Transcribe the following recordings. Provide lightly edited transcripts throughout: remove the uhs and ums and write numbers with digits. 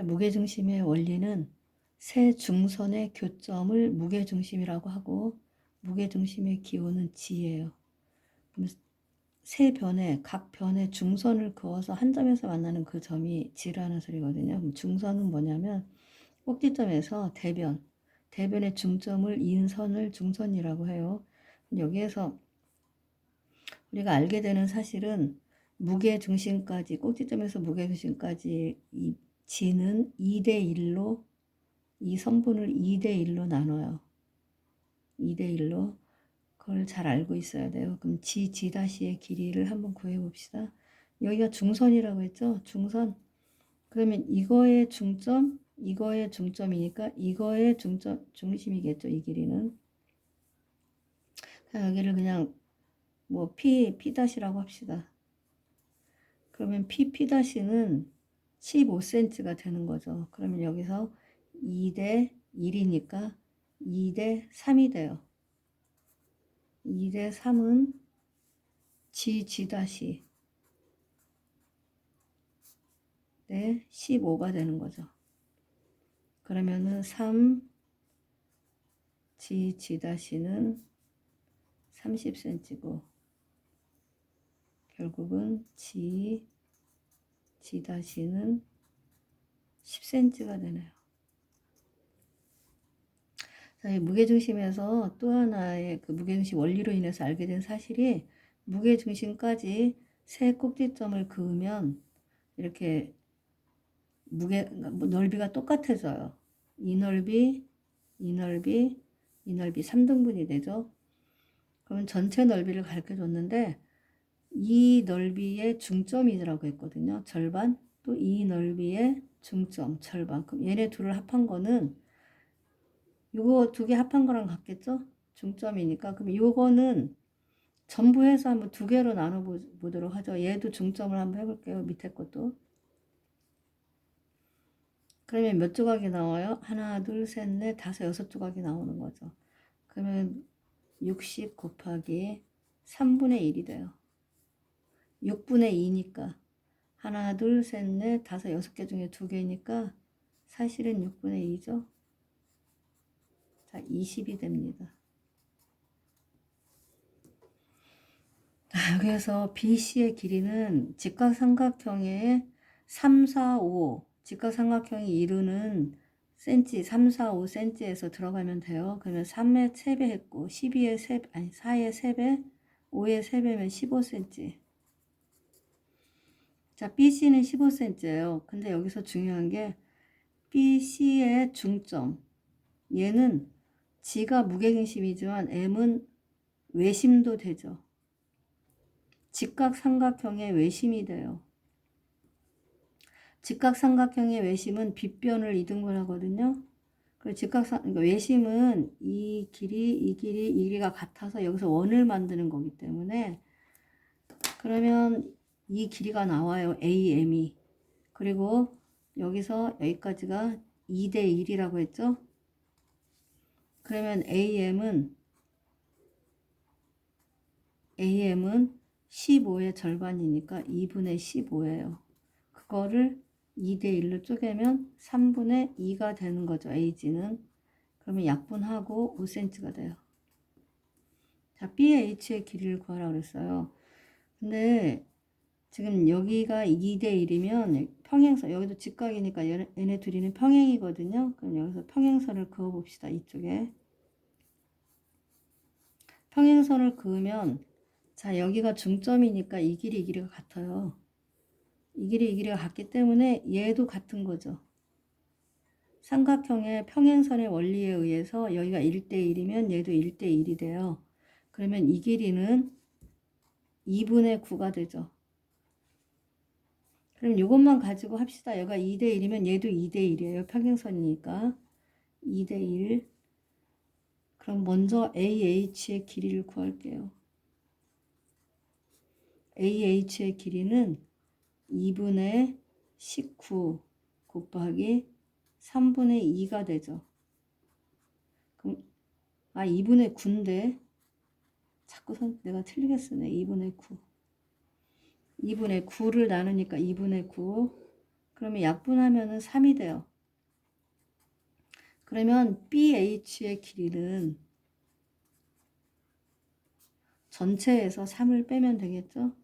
자, 무게중심의 원리는 세 중선의 교점을 무게중심이라고 하고 무게중심의 기호는 G예요. 그럼 세 변에 각 변에 중선을 그어서 한 점에서 만나는 그 점이 G라는 소리거든요. 그럼 중선은 뭐냐면 꼭지점에서 대변의 중점을 이은 선을 중선이라고 해요. 여기에서 우리가 알게 되는 사실은 무게중심까지 꼭지점에서 무게중심까지 이 G는 2대1로 이 선분을 2대1로 나눠요. 2대1로 그걸 잘 알고 있어야 돼요. 그럼 G'의 길이를 한번 구해봅시다. 여기가 중선이라고 했죠? 중선. 그러면 이거의 중점, 이거의 중점이니까 이거의 중심이겠죠? 이 길이는. 여기를 그냥 뭐 P'라고 합시다. 그러면 P'는 15cm가 되는 거죠. 그러면 여기서 2대 1이니까 2대 3이 돼요. 2대 3은 G' 네, 15가 되는 거죠. 그러면은 3 G'는 30cm고 결국은 G'는 10cm가 되네요. 자, 이 무게중심에서 또 하나의 그 무게중심 원리로 인해서 알게 된 사실이 무게중심까지 세 꼭지점을 그으면 이렇게 넓이가 똑같아져요. 이 넓이 3등분이 되죠. 그러면 전체 넓이를 가르쳐 줬는데 이 넓이의 중점이라고 했거든요. 절반, 또 이 넓이의 중점, 절반. 그럼 얘네 둘을 합한 거는 요거 두 개 합한 거랑 같겠죠? 중점이니까. 그럼 요거는 전부 해서 한번 두 개로 나눠 보도록 하죠. 얘도 중점을 한번 해볼게요. 밑에 것도. 그러면 몇 조각이 나와요? 하나, 둘, 셋, 넷, 다섯, 여섯 조각이 나오는 거죠. 그러면 60 곱하기 3분의 1이 돼요. 6분의 2니까 하나, 둘, 셋, 넷, 다섯, 여섯 개 중에 두 개니까 사실은 6분의 2죠. 자, 20이 됩니다. 그래서 BC의 길이는 직각삼각형의 3, 4, 5 직각삼각형이 이루는 cm 3, 4, 5cm에서 들어가면 돼요. 그러면 3의 3배 했고 12의 3, 아니 4의 3배 5의 3배면 15cm. 자, BC는 15cm예요. 근데 여기서 중요한 게 BC의 중점. 얘는 G가 무게중심이지만 M은 외심도 되죠. 직각삼각형의 외심이 돼요. 직각삼각형의 외심은 빗변을 이등분하거든요. 그러니까 외심은 이 길이가 같아서 여기서 원을 만드는 거기 때문에 그러면 이 길이가 나와요. AM이. 그리고 여기서 여기까지가 2대 1이라고 했죠. 그러면 AM은 15의 절반이니까 2분의 15예요. 그거를 2대 1로 쪼개면 3분의 2가 되는 거죠. AG는. 그러면 약분하고 5cm가 돼요. 자, BH의 길이를 구하라고 그랬어요. 근데 지금 여기가 2대 1이면 평행선, 여기도 직각이니까 얘네 둘이는 평행이거든요. 그럼 여기서 평행선을 그어봅시다. 이쪽에. 평행선을 그으면 자, 여기가 중점이니까 이 길이가 같아요. 이 길이가 같기 때문에 얘도 같은 거죠. 삼각형의 평행선의 원리에 의해서 여기가 1대 1이면 얘도 1대 1이 돼요. 그러면 이 길이는 2분의 9가 되죠. 그럼 이것만 가지고 합시다. 여기가 2대 1이면 얘도 2대 1이에요. 평행선이니까 2대 1. 그럼 먼저 AH의 길이를 구할게요. AH의 길이는 2분의 19 곱하기 3분의 2가 되죠. 그럼 2분의 9인데 자꾸 내가 틀리게 쓰네. 2분의 9. 2분의 9를 나누니까 2분의 9. 그러면 약분하면은 3이 돼요. 그러면 BH의 길이는 전체에서 3을 빼면 되겠죠?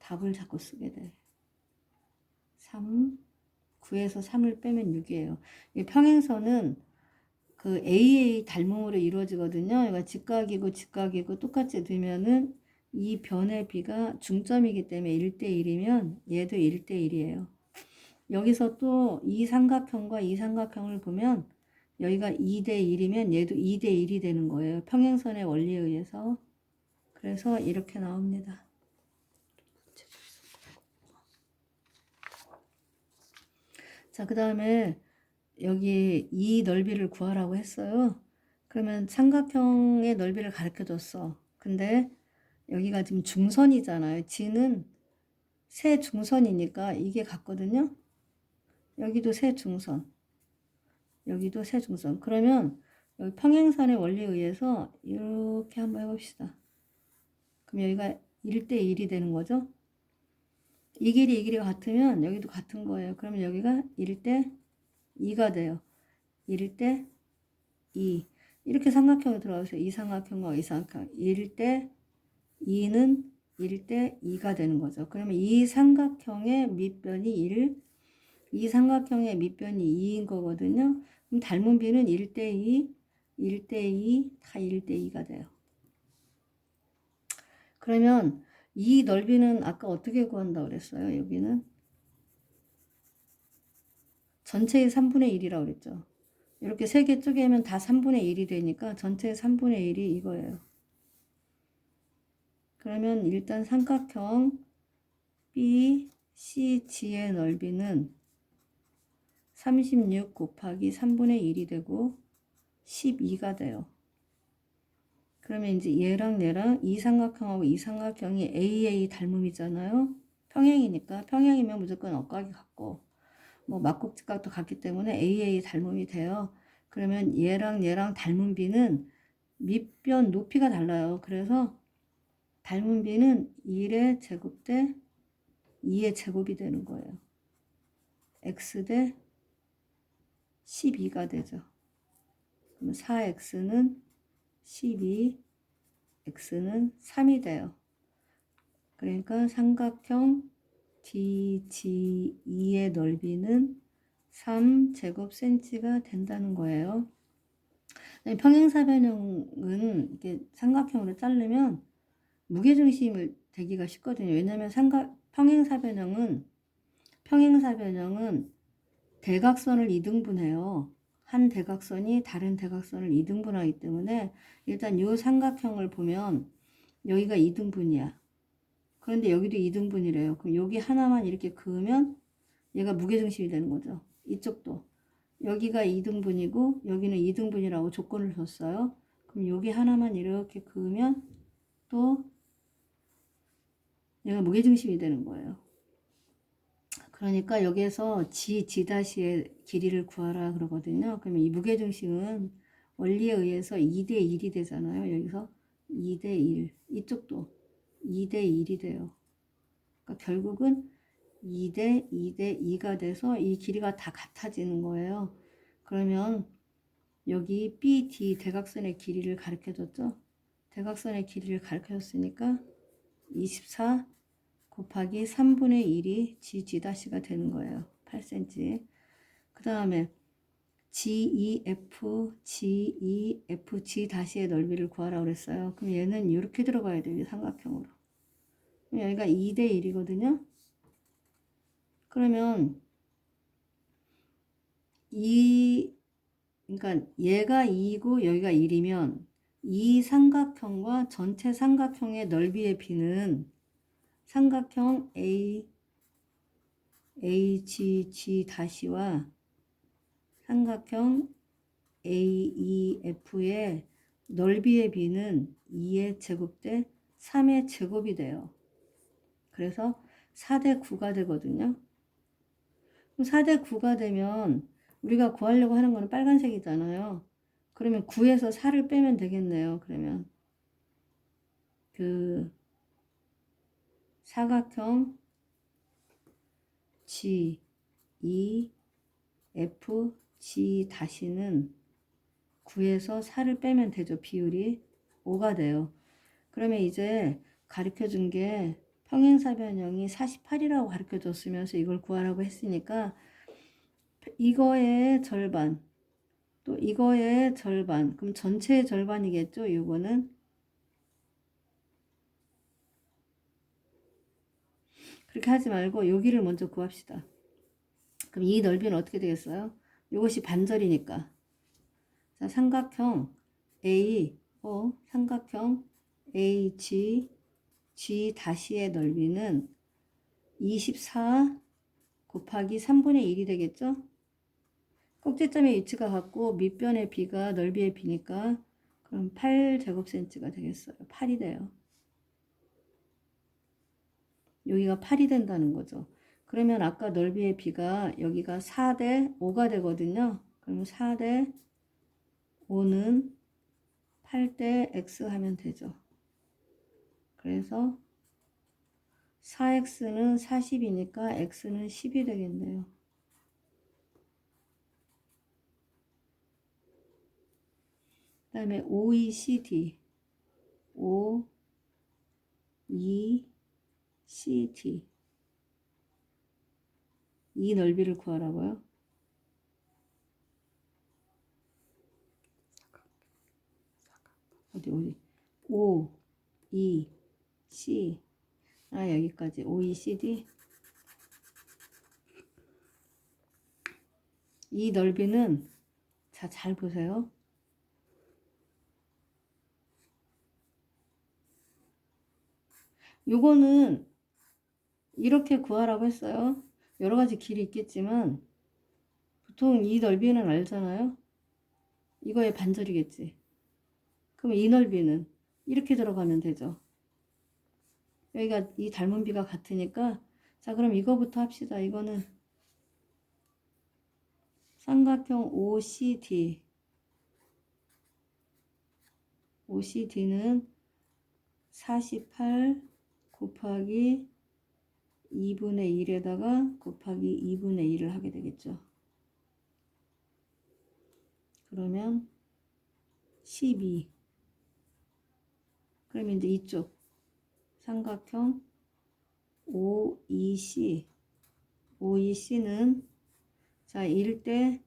답을 자꾸 쓰게 돼. 3, 9에서 3을 빼면 6이에요. 이 평행선은 그 AA 닮음으로 이루어지거든요. 그러니까 직각이고 직각이고 똑같이 두면은 이 변의 비가 중점이기 때문에 1대1이면 얘도 1대1이에요. 여기서 또 이 삼각형과 이 삼각형을 보면 여기가 2대1이면 얘도 2대1이 되는 거예요. 평행선의 원리에 의해서. 그래서 이렇게 나옵니다. 자, 그 다음에 여기 이 넓이를 구하라고 했어요. 그러면 삼각형의 넓이를 가르쳐 줬어. 근데 여기가 지금 중선이잖아요. G는 세 중선이니까 이게 같거든요. 여기도 세 중선. 여기도 세 중선. 그러면 여기 평행선의 원리에 의해서 이렇게 한번 해봅시다. 그럼 여기가 1대1이 되는 거죠. 이 길이 이 길이가 같으면 여기도 같은 거예요. 그러면 여기가 1대2가 돼요. 1대2. 이렇게 삼각형이 들어가서 이 삼각형과 이 삼각형 1대2는 1대2가 되는 거죠. 그러면 이 삼각형의 밑변이 1, 이 삼각형의 밑변이 2인 거거든요. 그럼 닮은 비는 1대2, 1대2, 다 1대2가 돼요. 그러면 이 넓이는 아까 어떻게 구한다고 그랬어요? 여기는 전체의 3분의 1이라고 그랬죠. 이렇게 세 개 쪼개면 다 3분의 1이 되니까 전체의 3분의 1이 이거예요. 그러면 일단 삼각형 BCG의 넓이는 36 곱하기 3분의 1이 되고 12가 돼요. 그러면 이제 얘랑 얘랑 이 삼각형하고 이 삼각형이 AA 닮음이잖아요. 평행이니까 평행이면 무조건 억각이 같고 뭐 막국지각도 같기 때문에 AA 닮음이 돼요. 그러면 얘랑 얘랑 닮은 비는 밑변 높이가 달라요. 그래서 닮은 비는 1의 제곱 대 2의 제곱이 되는 거예요. x 대 12가 되죠. 그러면 4x는 12, x는 3이 돼요. 그러니까 삼각형 DG2의 넓이는 3제곱cm가 된다는 거예요. 평행사변형은 이렇게 삼각형으로 자르면 무게중심을 되기가 쉽거든요. 왜냐하면 평행사변형은 대각선을 이등분해요. 한 대각선이 다른 대각선을 이등분하기 때문에 일단 이 삼각형을 보면 여기가 이등분이야. 그런데 여기도 이등분이래요. 그럼 여기 하나만 이렇게 그으면 얘가 무게중심이 되는 거죠. 이쪽도. 여기가 2등분이고 여기는 2등분이라고 조건을 줬어요. 그럼 여기 하나만 이렇게 그으면 또 얘가 무게중심이 되는 거예요. 그러니까 여기에서 G'의 길이를 구하라 그러거든요. 그러면 이 무게중심은 원리에 의해서 2대1이 되잖아요. 여기서 2대1. 이쪽도 2대1이 돼요. 그러니까 결국은 2대2가 돼서 이 길이가 다 같아지는 거예요. 그러면 여기 BD 대각선의 길이를 가르쳐 줬죠. 대각선의 길이를 가르쳐 줬으니까 24 곱하기 3분의 1이 GG'가 되는 거예요. 8cm. 그 다음에 GEF, GEF, G'의 넓이를 구하라고 그랬어요. 그럼 얘는 이렇게 들어가야 돼요. 삼각형으로. 여기가 2대1이거든요. 그러면 그러니까 얘가 2고 여기가 1이면 이 삼각형과 전체 삼각형의 넓이의 비는 삼각형 AGG'와 삼각형 AEF의 넓이의 비는 2의 제곱 대 3의 제곱이 돼요. 그래서 4대 9가 되거든요. 그럼 4대 9가 되면 우리가 구하려고 하는 거는 빨간색이잖아요. 그러면 9에서 4를 빼면 되겠네요. 그러면 사각형 G, E, F, G 다시는 9에서 4를 빼면 되죠. 비율이 5가 돼요. 그러면 이제 가르쳐 준 게 평행사변형이 48이라고 가르쳐 줬으면서 이걸 구하라고 했으니까 이거의 절반, 또 이거의 절반, 그럼 전체의 절반이겠죠. 이거는 그렇게 하지 말고 여기를 먼저 구합시다. 그럼 이 넓이는 어떻게 되겠어요? 이것이 반절이니까. 자, 삼각형 A, 삼각형 AG, G 다시의 넓이는 24 곱하기 3분의 1이 되겠죠? 꼭지점의 위치가 같고 밑변의 B가 넓이의 B니까 그럼 8제곱cm가 되겠어요. 8이 돼요. 여기가 8이 된다는 거죠. 그러면 아까 넓이의 B가 여기가 4대 5가 되거든요. 그러면 4대 5는 8대 X 하면 되죠. 그래서 4X는 40이니까 X는 10이 되겠네요. 그 다음에 OECD, OECD, 이 넓이를 구하라고요. 어디 O, E, C, 여기까지 OECD. 이 넓이는 자, 잘 보세요. 요거는 이렇게 구하라고 했어요. 여러 가지 길이 있겠지만 보통 이 넓이는 알잖아요. 이거의 반절이겠지. 그럼 이 넓이는 이렇게 들어가면 되죠. 여기가 이 닮은 비가 같으니까 자, 그럼 이거부터 합시다. 이거는 삼각형 OCD. OCD는 48 곱하기 2분의 1에다가 곱하기 2분의 1을 하게 되겠죠. 그러면 12. 그럼 이제 이쪽 삼각형 OEC. OEC는 자, 1대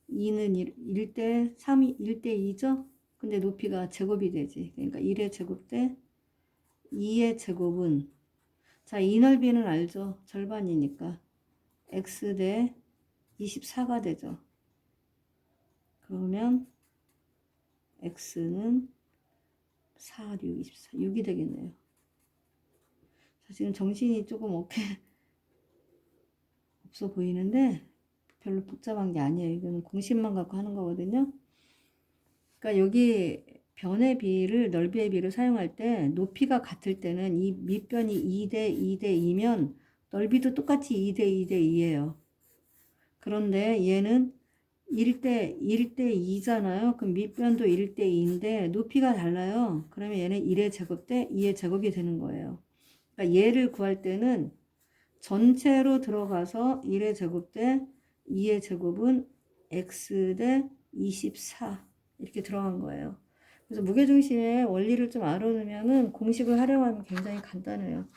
2는 1대 3이 1대 2죠? 근데 높이가 제곱이 되지. 그러니까 1의 제곱 대 2의 제곱은 자, 이 넓이는 알죠? 절반이니까 x 대 24가 되죠. 그러면 x는 4, 6, 24, 6이 되겠네요. 자, 지금 정신이 조금 없어 보이는데 별로 복잡한 게 아니에요. 이거는 공식만 갖고 하는 거거든요. 그러니까 여기 변의 비를 넓이의 비를 사용할 때 높이가 같을 때는 이 밑변이 2대 2대 2면 넓이도 똑같이 2대 2대 2예요. 그런데 얘는 1대 2잖아요. 그럼 밑변도 1대 2인데 높이가 달라요. 그러면 얘는 1의 제곱 대 2의 제곱이 되는 거예요. 그러니까 얘를 구할 때는 전체로 들어가서 1의 제곱 대 2의 제곱은 x 대 24 이렇게 들어간 거예요. 그래서 무게중심의 원리를 좀 알아놓으면은 공식을 활용하면 굉장히 간단해요.